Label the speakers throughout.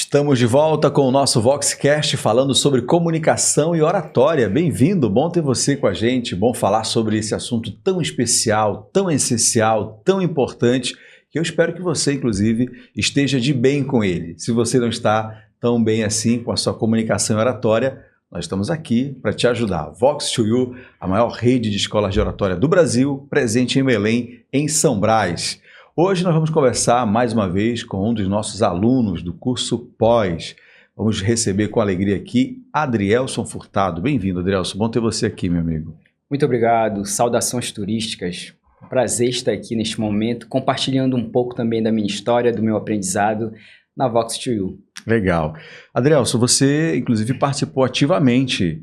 Speaker 1: Estamos de volta com o nosso Voxcast falando sobre comunicação e oratória. Bem-vindo, bom ter você com a gente, bom falar sobre esse assunto tão especial, tão essencial, tão importante, que eu espero que você, inclusive, esteja de bem com ele. Se você não está tão bem assim com a sua comunicação e oratória, nós estamos aqui para te ajudar. Vox2U, a maior rede de escolas de oratória do Brasil, presente em Belém, em São Brás. Hoje nós vamos conversar mais uma vez com um dos nossos alunos do curso Pós. Vamos receber com alegria aqui Adrielson Furtado. Bem-vindo, Adrielson. Bom ter você aqui, meu amigo.
Speaker 2: Muito obrigado. Saudações turísticas. Prazer estar aqui neste momento, compartilhando um pouco também da minha história, do meu aprendizado na Vox2U.
Speaker 1: Legal. Adrielson, você inclusive participou ativamente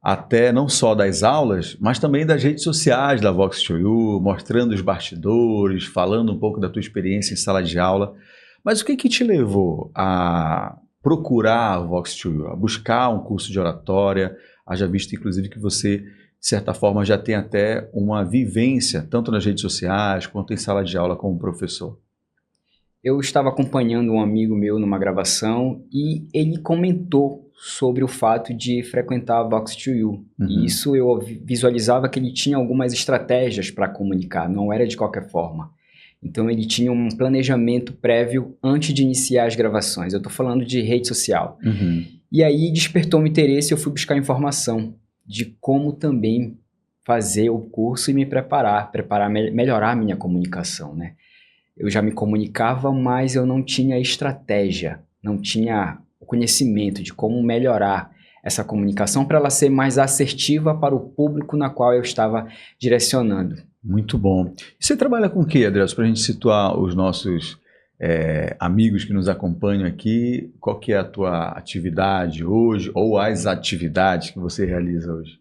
Speaker 1: até não só das aulas, mas também das redes sociais da Vox2U, mostrando os bastidores, falando um pouco da tua experiência em sala de aula. Mas o que te levou a procurar a Vox2U, a buscar um curso de oratória, haja visto inclusive que você, de certa forma, já tem até uma vivência, tanto nas redes sociais quanto em sala de aula como professor?
Speaker 2: Eu estava acompanhando um amigo meu numa gravação e ele comentou sobre o fato de frequentar a Vox2U. E isso eu visualizava que ele tinha algumas estratégias para comunicar, não era de qualquer forma. Então ele tinha um planejamento prévio antes de iniciar as gravações. Eu estou falando de rede social. E aí despertou um interesse, eu fui buscar informação de como também fazer o curso e me preparar, melhorar a minha comunicação, né? Eu já me comunicava, mas eu não tinha estratégia, não tinha o conhecimento de como melhorar essa comunicação para ela ser mais assertiva para o público na qual eu estava direcionando.
Speaker 1: Muito bom. E você trabalha com o que, Adrielson? Para a gente situar os nossos amigos que nos acompanham aqui, qual que é a tua atividade hoje ou as atividades que você realiza hoje?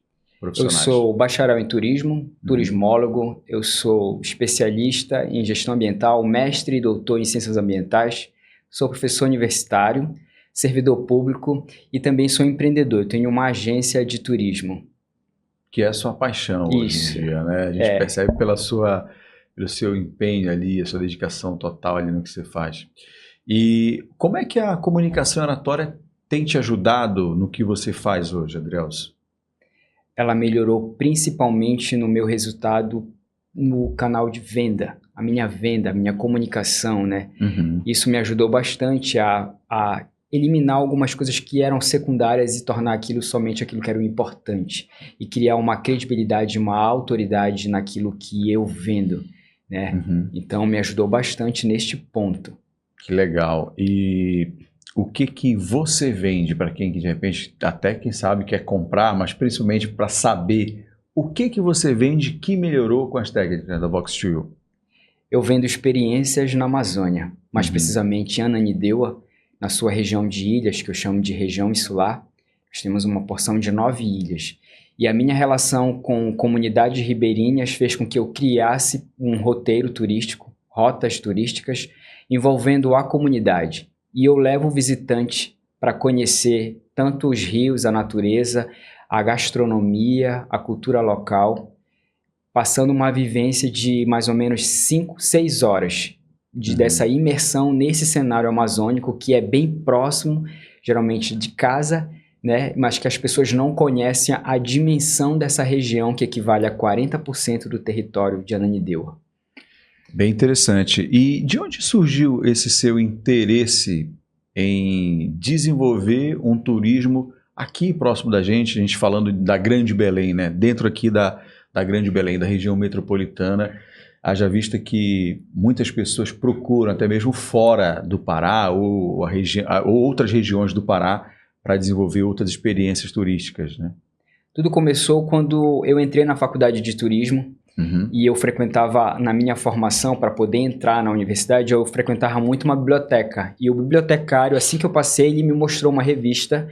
Speaker 2: Eu sou bacharel em turismo, turismólogo, eu sou especialista em gestão ambiental, mestre e doutor em ciências ambientais, sou professor universitário, servidor público e também sou empreendedor. Eu tenho uma agência de turismo.
Speaker 1: Que é a sua paixão hoje em dia, né? A gente percebe pelo seu empenho ali, a sua dedicação total ali no que você faz. E como é que a comunicação oratória tem te ajudado no que você faz hoje, Adrielson?
Speaker 2: Ela melhorou principalmente no meu resultado no canal de venda, a minha comunicação, né? Isso me ajudou bastante a eliminar algumas coisas que eram secundárias e tornar aquilo somente aquilo que era o importante. E criar uma credibilidade, uma autoridade naquilo que eu vendo, né? Então me ajudou bastante neste ponto.
Speaker 1: Que legal. E o que você vende para quem de repente, até quem sabe quer comprar, mas principalmente para saber o que você vende que melhorou com as técnicas da Vox2U?
Speaker 2: Eu vendo experiências na Amazônia, mais precisamente em Ananindeua, na sua região de ilhas, que eu chamo de região insular. Nós temos uma porção de 9 ilhas. E a minha relação com comunidades ribeirinhas fez com que eu criasse um roteiro turístico, rotas turísticas, envolvendo a comunidade. E eu levo o visitante para conhecer tanto os rios, a natureza, a gastronomia, a cultura local, passando uma vivência de mais ou menos 5, 6 horas dessa imersão nesse cenário amazônico que é bem próximo, geralmente de casa, né? Mas que as pessoas não conhecem a dimensão dessa região que equivale a 40% do território de Ananindeua.
Speaker 1: Bem interessante. E de onde surgiu esse seu interesse em desenvolver um turismo aqui próximo da gente falando da Grande Belém, né? Dentro aqui da Grande Belém, da região metropolitana, haja vista que muitas pessoas procuram, até mesmo fora do Pará ou outras regiões do Pará, para desenvolver outras experiências turísticas, né?
Speaker 2: Tudo começou quando eu entrei na faculdade de turismo e eu frequentava, na minha formação, para poder entrar na universidade, eu frequentava muito uma biblioteca. E o bibliotecário, assim que eu passei, ele me mostrou uma revista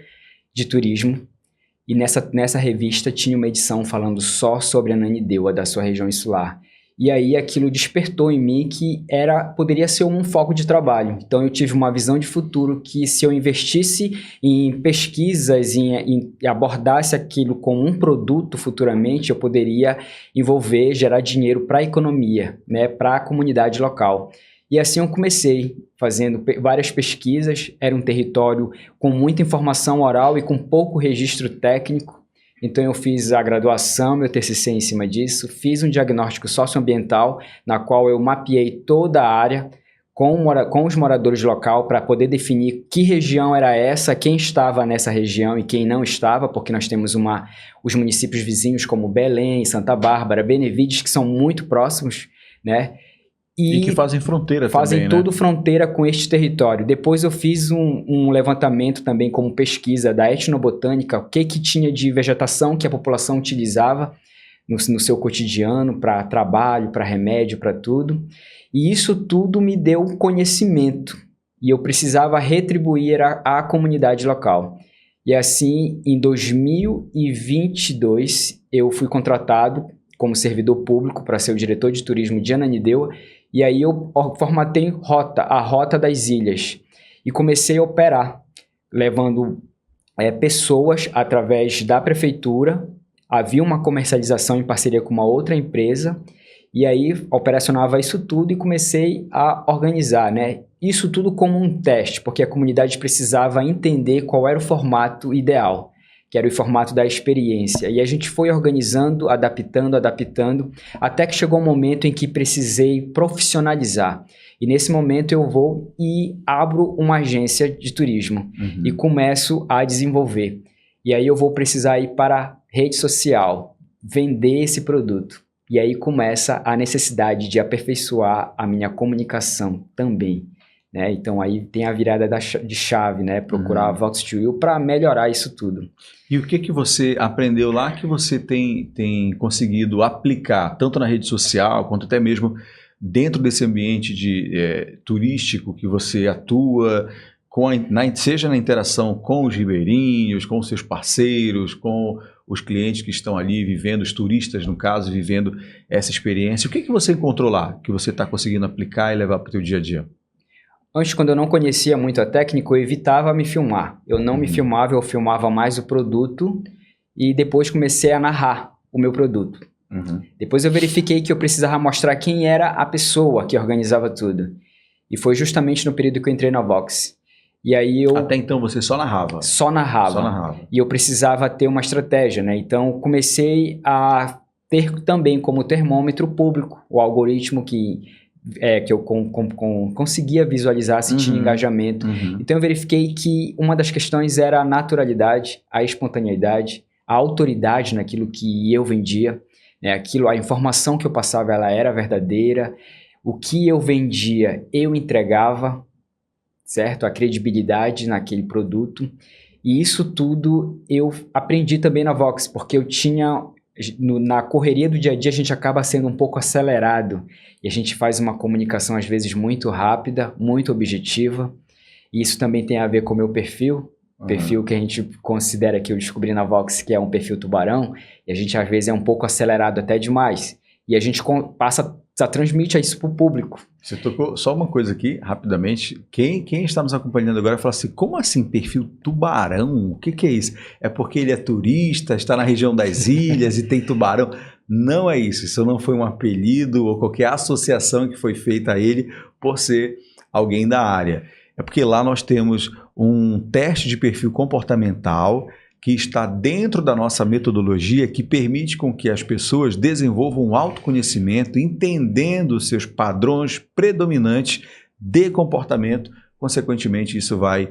Speaker 2: de turismo. E nessa revista tinha uma edição falando só sobre Ananindeua, da sua região insular. E aí aquilo despertou em mim que poderia ser um foco de trabalho. Então eu tive uma visão de futuro que se eu investisse em pesquisas, em abordasse aquilo como um produto futuramente, eu poderia gerar dinheiro para a economia, né, para a comunidade local. E assim eu comecei, fazendo várias pesquisas. Era um território com muita informação oral e com pouco registro técnico. Então eu fiz a graduação, meu TCC em cima disso, fiz um diagnóstico socioambiental, na qual eu mapeei toda a área com os moradores local para poder definir que região era essa, quem estava nessa região e quem não estava, porque nós temos os municípios vizinhos como Belém, Santa Bárbara, Benevides, que são muito próximos, né?
Speaker 1: E que fazem fronteira
Speaker 2: fazem
Speaker 1: também,
Speaker 2: tudo fronteira com este território. Depois eu fiz um levantamento também como pesquisa da etnobotânica, o que tinha de vegetação que a população utilizava no seu cotidiano, para trabalho, para remédio, para tudo. E isso tudo me deu conhecimento e eu precisava retribuir à comunidade local. E assim, em 2022, eu fui contratado como servidor público para ser o diretor de turismo de Ananindeua. E aí eu formatei a Rota das Ilhas e comecei a operar, levando pessoas através da prefeitura. Havia uma comercialização em parceria com uma outra empresa e aí operacionava isso tudo e comecei a organizar, né? Isso tudo como um teste, porque a comunidade precisava entender qual era o formato ideal, que era o formato da experiência. E a gente foi organizando, adaptando, até que chegou um momento em que precisei profissionalizar. E nesse momento eu vou e abro uma agência de turismo e começo a desenvolver. E aí eu vou precisar ir para a rede social, vender esse produto. E aí começa a necessidade de aperfeiçoar a minha comunicação também. Né? Então aí tem a virada de chave, né? Procurar a Vox2You para melhorar isso tudo.
Speaker 1: E o que você aprendeu lá que você tem conseguido aplicar, tanto na rede social, quanto até mesmo dentro desse ambiente turístico que você atua, seja na interação com os ribeirinhos, com os seus parceiros, com os clientes que estão ali vivendo, os turistas, no caso, vivendo essa experiência. O que você encontrou lá que você está conseguindo aplicar e levar para o teu dia a dia?
Speaker 2: Antes, quando eu não conhecia muito a técnica, eu evitava me filmar. Eu não me filmava, eu filmava mais o produto e depois comecei a narrar o meu produto. Depois eu verifiquei que eu precisava mostrar quem era a pessoa que organizava tudo. E foi justamente no período que eu entrei na Vox. E aí
Speaker 1: Até então você só narrava?
Speaker 2: Só narrava. E eu precisava ter uma estratégia, né? Então comecei a ter também como termômetro público, o algoritmo que eu conseguia visualizar se tinha engajamento. Então eu verifiquei que uma das questões era a naturalidade, a espontaneidade, a autoridade naquilo que eu vendia, né? A informação que eu passava ela era verdadeira, o que eu vendia eu entregava, certo? A credibilidade naquele produto. E isso tudo eu aprendi também na Vox, porque eu tinha... na correria do dia a dia a gente acaba sendo um pouco acelerado e a gente faz uma comunicação às vezes muito rápida, muito objetiva, e isso também tem a ver com o meu perfil, perfil que a gente considera que eu descobri na Vox, que é um perfil tubarão, e a gente às vezes é um pouco acelerado até demais, e a gente passa a transmitir isso para o público.
Speaker 1: Você tocou só uma coisa aqui, rapidamente. Quem está nos acompanhando agora fala assim, como assim perfil tubarão? O que é isso? É porque ele é turista, está na região das ilhas e tem tubarão? Não é isso. Isso não foi um apelido ou qualquer associação que foi feita a ele por ser alguém da área. É porque lá nós temos um teste de perfil comportamental que está dentro da nossa metodologia, que permite com que as pessoas desenvolvam um autoconhecimento, entendendo os seus padrões predominantes de comportamento. Consequentemente, isso vai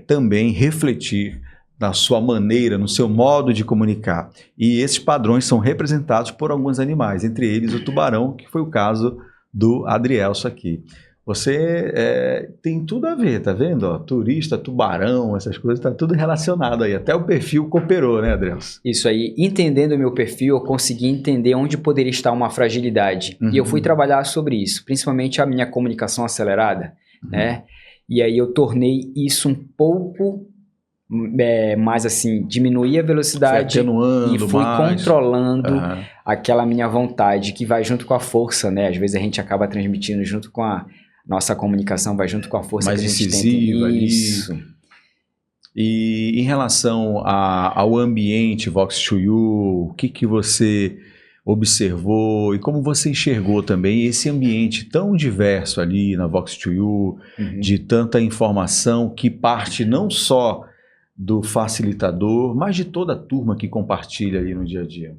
Speaker 1: também refletir na sua maneira, no seu modo de comunicar. E esses padrões são representados por alguns animais, entre eles o tubarão, que foi o caso do Adrielso aqui. Você tem tudo a ver, tá vendo? Ó, turista, tubarão, essas coisas, tá tudo relacionado aí. Até o perfil cooperou, né, Adrielso?
Speaker 2: Isso aí. Entendendo o meu perfil, eu consegui entender onde poderia estar uma fragilidade. E eu fui trabalhar sobre isso, principalmente a minha comunicação acelerada, né? E aí eu tornei isso um pouco mais assim, diminuí a velocidade e fui controlando aquela minha vontade, que vai junto com a força, né? Às vezes a gente acaba transmitindo junto com a nossa comunicação, vai junto com a força
Speaker 1: mais
Speaker 2: que a gente
Speaker 1: incisiva
Speaker 2: tem. Isso.
Speaker 1: E em relação ao ambiente Vox2You, o que você observou e como você enxergou também esse ambiente tão diverso ali na Vox2U, de tanta informação que parte não só do facilitador, mas de toda a turma que compartilha ali no dia a dia?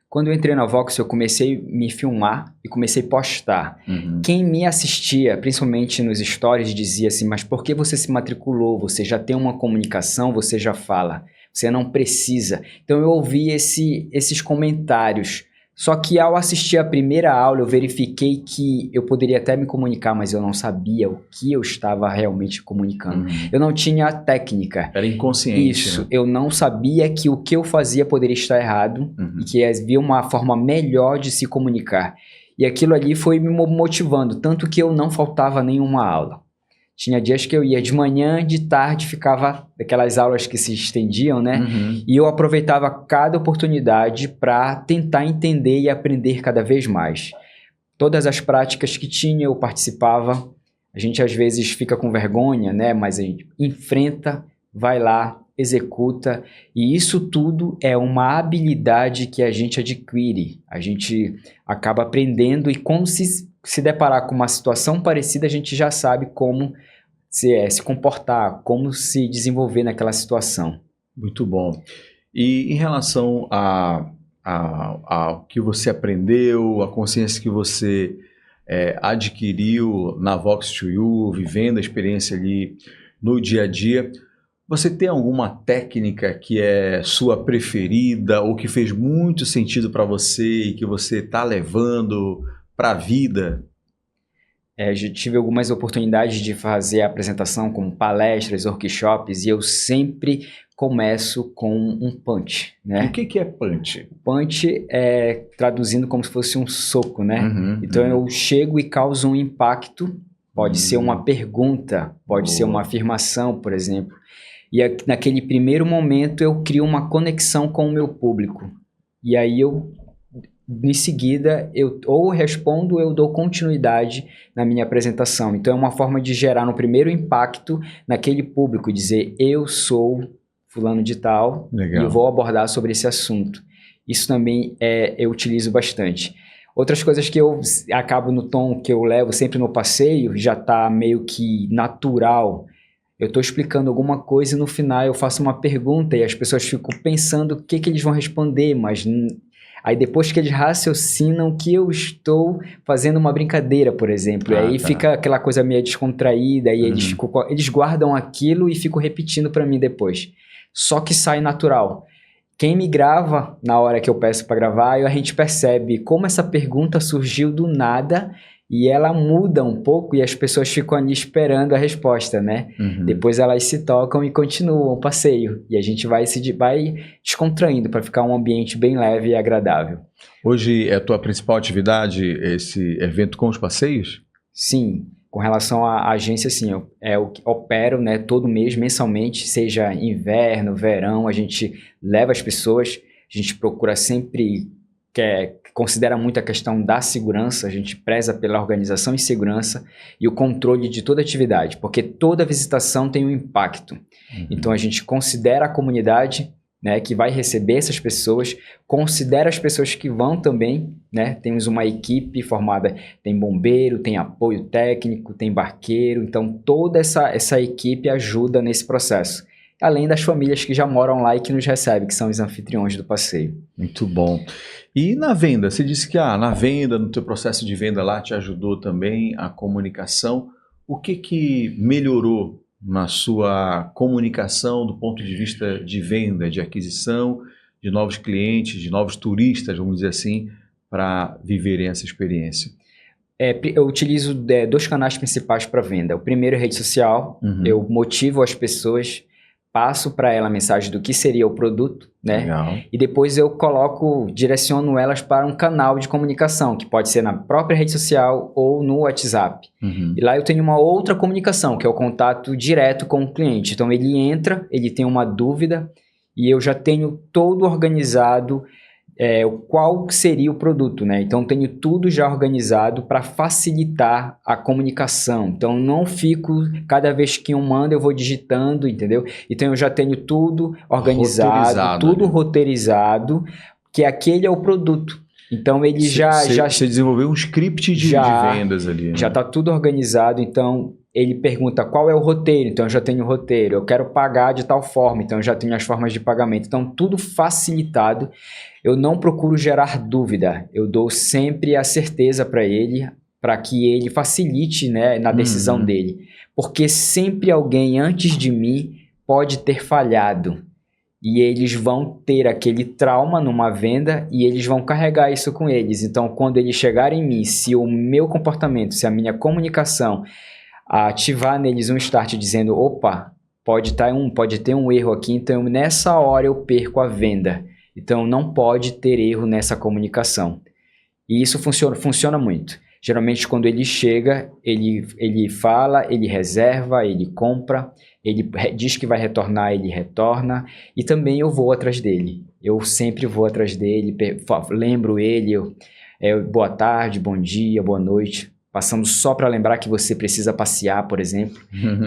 Speaker 2: Quando eu entrei na Vox, eu comecei a me filmar e comecei a postar. Quem me assistia, principalmente nos stories, dizia assim, mas por que você se matriculou? Você já tem uma comunicação, você já fala. Você não precisa. Então eu ouvi esses comentários. Só que ao assistir a primeira aula, eu verifiquei que eu poderia até me comunicar, mas eu não sabia o que eu estava realmente comunicando. Eu não tinha a técnica.
Speaker 1: Era inconsciente.
Speaker 2: Isso,
Speaker 1: né?
Speaker 2: eu não sabia que o que eu fazia poderia estar errado e que havia uma forma melhor de se comunicar. E aquilo ali foi me motivando, tanto que eu não faltava nenhuma aula. Tinha dias que eu ia de manhã, de tarde, ficava aquelas aulas que se estendiam, né? E eu aproveitava cada oportunidade para tentar entender e aprender cada vez mais. Todas as práticas que tinha, eu participava. A gente às vezes fica com vergonha, né? Mas a gente enfrenta, vai lá, executa. E isso tudo é uma habilidade que a gente adquire. A gente acaba aprendendo e quando se deparar com uma situação parecida, a gente já sabe como se comportar, como se desenvolver naquela situação.
Speaker 1: Muito bom. E em relação ao que você aprendeu, a consciência que você adquiriu na Vox2U, vivendo a experiência ali no dia a dia, você tem alguma técnica que é sua preferida ou que fez muito sentido para você e que você está levando para a vida?
Speaker 2: Já tive algumas oportunidades de fazer a apresentação como palestras, workshops, e eu sempre começo com um punch, né?
Speaker 1: O que é punch?
Speaker 2: Punch é traduzindo como se fosse um soco, né? Então eu chego e causo um impacto, pode ser uma pergunta, pode ser uma afirmação, por exemplo. E naquele primeiro momento eu crio uma conexão com o meu público. E aí em seguida, eu ou respondo ou eu dou continuidade na minha apresentação. Então, é uma forma de gerar no primeiro impacto naquele público, dizer eu sou fulano de tal.
Speaker 1: Legal.
Speaker 2: E eu vou abordar sobre esse assunto. Isso também eu utilizo bastante. Outras coisas que eu acabo no tom que eu levo sempre no passeio, já está meio que natural. Eu estou explicando alguma coisa e no final eu faço uma pergunta e as pessoas ficam pensando o que eles vão responder, mas aí depois que eles raciocinam que eu estou fazendo uma brincadeira, por exemplo, aí fica aquela coisa meio descontraída, e eles guardam aquilo e ficam repetindo para mim depois. Só que sai natural. Quem me grava na hora que eu peço para gravar, a gente percebe como essa pergunta surgiu do nada e ela muda um pouco e as pessoas ficam ali esperando a resposta, né? Depois elas se tocam e continuam o passeio. E a gente vai descontraindo para ficar um ambiente bem leve e agradável.
Speaker 1: Hoje é a tua principal atividade esse evento com os passeios?
Speaker 2: Sim. Com relação à agência, sim, eu opero, né, todo mês, mensalmente, seja inverno, verão, a gente leva as pessoas, a gente procura sempre, considera muito a questão da segurança, a gente preza pela organização e segurança e o controle de toda atividade, porque toda visitação tem um impacto. Então a gente considera a comunidade, né, que vai receber essas pessoas, considera as pessoas que vão também, né, temos uma equipe formada, tem bombeiro, tem apoio técnico, tem barqueiro, então toda essa equipe ajuda nesse processo, além das famílias que já moram lá e que nos recebem, que são os anfitriões do passeio.
Speaker 1: Muito bom. E na venda, você disse que na venda, no teu processo de venda lá, te ajudou também a comunicação, o que melhorou na sua comunicação do ponto de vista de venda, de aquisição de novos clientes, de novos turistas, vamos dizer assim, para viverem essa experiência?
Speaker 2: Eu utilizo 2 canais principais para venda. O primeiro é rede social, eu motivo as pessoas, passo para ela a mensagem do que seria o produto, né?
Speaker 1: Legal.
Speaker 2: E depois eu direciono elas para um canal de comunicação, que pode ser na própria rede social ou no WhatsApp. E lá eu tenho uma outra comunicação, que é o contato direto com o cliente. Então ele entra, ele tem uma dúvida e eu já tenho todo organizado qual seria o produto, né? Então tenho tudo já organizado para facilitar a comunicação. Então não fico, cada vez que eu mando eu vou digitando, entendeu? Então eu já tenho tudo organizado, tudo roteirizado, que aquele é o produto. Então ele
Speaker 1: Você desenvolveu um script de vendas ali, né?
Speaker 2: Já está tudo organizado, então ele pergunta qual é o roteiro, então eu já tenho o roteiro, eu quero pagar de tal forma, então eu já tenho as formas de pagamento, então tudo facilitado. Eu não procuro gerar dúvida, eu dou sempre a certeza para ele, para que ele facilite, né, na decisão dele, porque sempre alguém antes de mim pode ter falhado. E eles vão ter aquele trauma numa venda e eles vão carregar isso com eles. Então, quando eles chegarem em mim, se o meu comportamento, se a minha comunicação ativar neles um start dizendo, opa, pode ter um erro aqui, então nessa hora eu perco a venda. Então, não pode ter erro nessa comunicação. E isso funciona muito. Geralmente, quando ele chega, ele fala, ele reserva, ele compra, ele diz que vai retornar, ele retorna, e também eu vou atrás dele. Eu sempre vou atrás dele, lembro ele, boa tarde, bom dia, boa noite, passando só para lembrar que você precisa passear, por exemplo.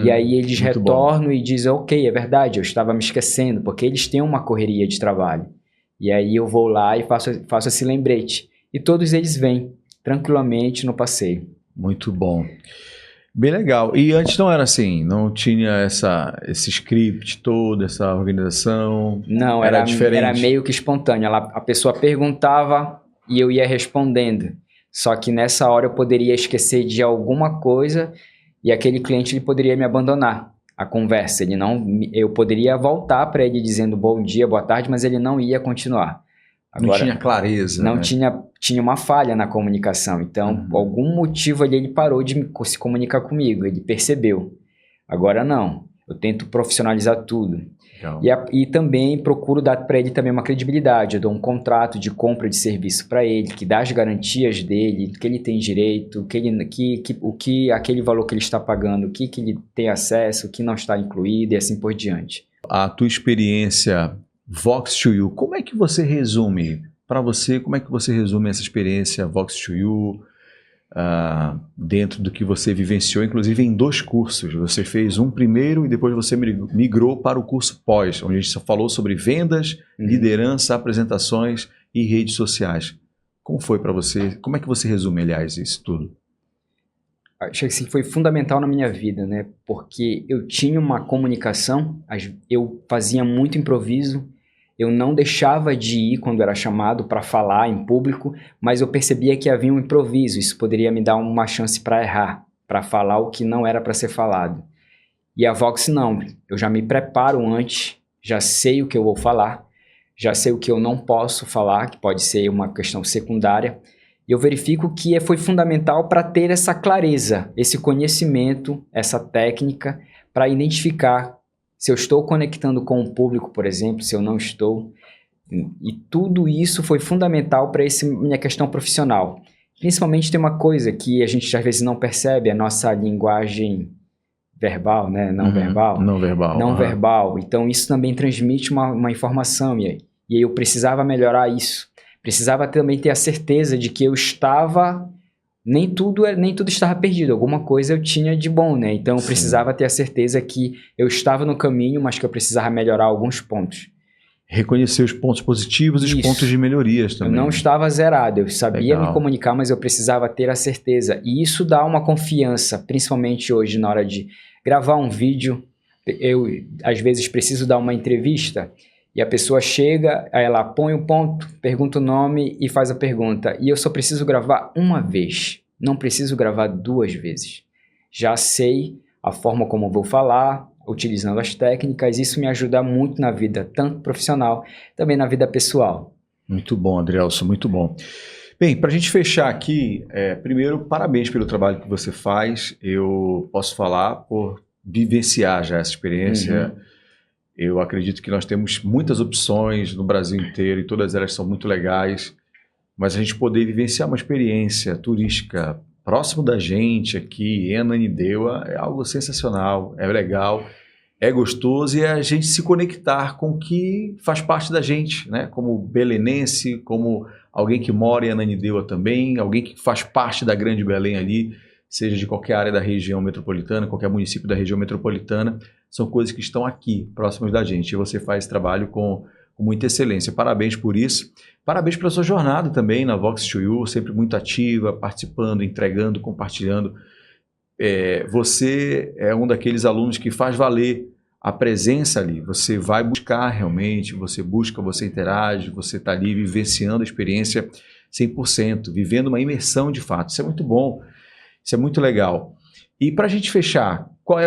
Speaker 2: E aí eles retornam e dizem, ok, é verdade, eu estava me esquecendo, porque eles têm uma correria de trabalho. E aí eu vou lá e faço esse lembrete. E todos eles vêm tranquilamente no passeio.
Speaker 1: Muito bom. Bem legal. E antes não era assim? Não tinha esse script todo, essa organização?
Speaker 2: Não, era diferente? Era meio que espontâneo. A pessoa perguntava e eu ia respondendo. Só que nessa hora eu poderia esquecer de alguma coisa e aquele cliente ele poderia me abandonar a conversa. Eu poderia voltar para ele dizendo bom dia, boa tarde, mas ele não ia continuar.
Speaker 1: Agora, não tinha clareza.
Speaker 2: Não,
Speaker 1: né?
Speaker 2: tinha uma falha na comunicação. Então, por algum motivo ali, ele parou de se comunicar comigo. Ele percebeu. Agora não. Eu tento profissionalizar tudo. E também procuro dar para ele também uma credibilidade. Eu dou um contrato de compra de serviço para ele, que dá as garantias dele, que ele tem direito, aquele valor que ele está pagando, o que ele tem acesso, o que não está incluído e assim por diante.
Speaker 1: A tua experiência Vox2U, como é que você resume? Para você, como é que você resume essa experiência Vox2U dentro do que você vivenciou, inclusive em 2 cursos? Você fez um primeiro e depois você migrou para o curso pós, onde a gente só falou sobre vendas, liderança, apresentações e redes sociais. Como foi para você? Como é que você resume, aliás, isso tudo?
Speaker 2: Acho que assim, foi fundamental na minha vida, né? Porque eu tinha uma comunicação, eu fazia muito improviso, eu não deixava de ir quando era chamado para falar em público, mas eu percebia que havia um improviso, isso poderia me dar uma chance para errar, para falar o que não era para ser falado. E a Vox não, eu já me preparo antes, já sei o que eu vou falar, já sei o que eu não posso falar, que pode ser uma questão secundária, e eu verifico que foi fundamental para ter essa clareza, esse conhecimento, essa técnica, para identificar se eu estou conectando com o público, por exemplo, se eu não estou. E tudo isso foi fundamental para minha questão profissional. Principalmente tem uma coisa que a gente às vezes não percebe, a nossa linguagem verbal, né? Não verbal.
Speaker 1: Não verbal.
Speaker 2: Então isso também transmite uma informação e aí eu precisava melhorar isso. Precisava também ter a certeza de que eu estava... Nem tudo estava perdido, alguma coisa eu tinha de bom, né? Então eu precisava ter a certeza que eu estava no caminho, mas que eu precisava melhorar alguns pontos.
Speaker 1: Reconhecer os pontos positivos e os pontos de melhorias também.
Speaker 2: Eu não estava zerado, eu sabia me comunicar, mas eu precisava ter a certeza. E isso dá uma confiança, principalmente hoje na hora de gravar um vídeo. Eu, às vezes, preciso dar uma entrevista e a pessoa chega, aí ela põe o ponto, pergunta o nome e faz a pergunta. E eu só preciso gravar uma vez, não preciso gravar 2 vezes. Já sei a forma como eu vou falar, utilizando as técnicas, isso me ajuda muito na vida, tanto profissional, também na vida pessoal.
Speaker 1: Muito bom, Adrielson, muito bom. Bem, para a gente fechar aqui, primeiro, parabéns pelo trabalho que você faz. Eu posso falar por vivenciar já essa experiência. Eu acredito que nós temos muitas opções no Brasil inteiro e todas elas são muito legais, mas a gente poder vivenciar uma experiência turística próximo da gente aqui em Ananindeua é algo sensacional, é legal, é gostoso e é a gente se conectar com o que faz parte da gente, né? Como belenense, como alguém que mora em Ananindeua também, alguém que faz parte da Grande Belém ali, seja de qualquer área da região metropolitana, qualquer município da região metropolitana, são coisas que estão aqui, próximas da gente. E você faz esse trabalho com com muita excelência. Parabéns por isso. Parabéns pela sua jornada também na Vox2U, sempre muito ativa, participando, entregando, compartilhando. Você é um daqueles alunos que faz valer a presença ali. Você vai buscar realmente, você busca, você interage, você está ali vivenciando a experiência 100%, vivendo uma imersão de fato. Isso é muito bom, isso é muito legal. E para a gente fechar, qual é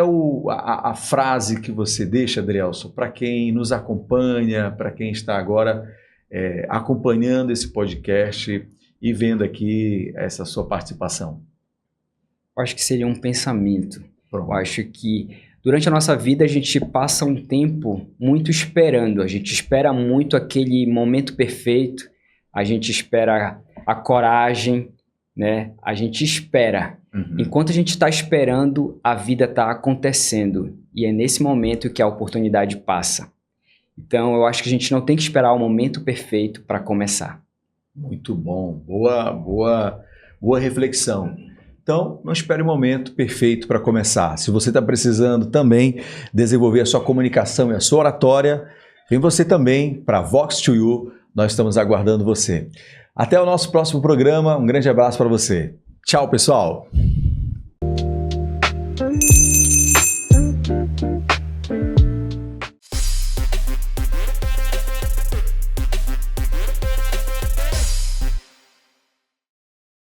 Speaker 1: a frase que você deixa, Adrielson, para quem nos acompanha, para quem está agora acompanhando esse podcast e vendo aqui essa sua participação?
Speaker 2: Eu acho que seria um pensamento.
Speaker 1: Pronto.
Speaker 2: Eu acho que durante a nossa vida a gente passa um tempo muito esperando, a gente espera muito aquele momento perfeito, a gente espera a coragem, né? A gente espera. Enquanto a gente está esperando, a vida está acontecendo. E é nesse momento que a oportunidade passa. Então, eu acho que a gente não tem que esperar o momento perfeito para começar.
Speaker 1: Muito bom. Boa reflexão. Então, não espere o momento perfeito para começar. Se você está precisando também desenvolver a sua comunicação e a sua oratória, vem você também para a Vox2U. Nós estamos aguardando você. Até o nosso próximo programa. Um grande abraço para você. Tchau, pessoal!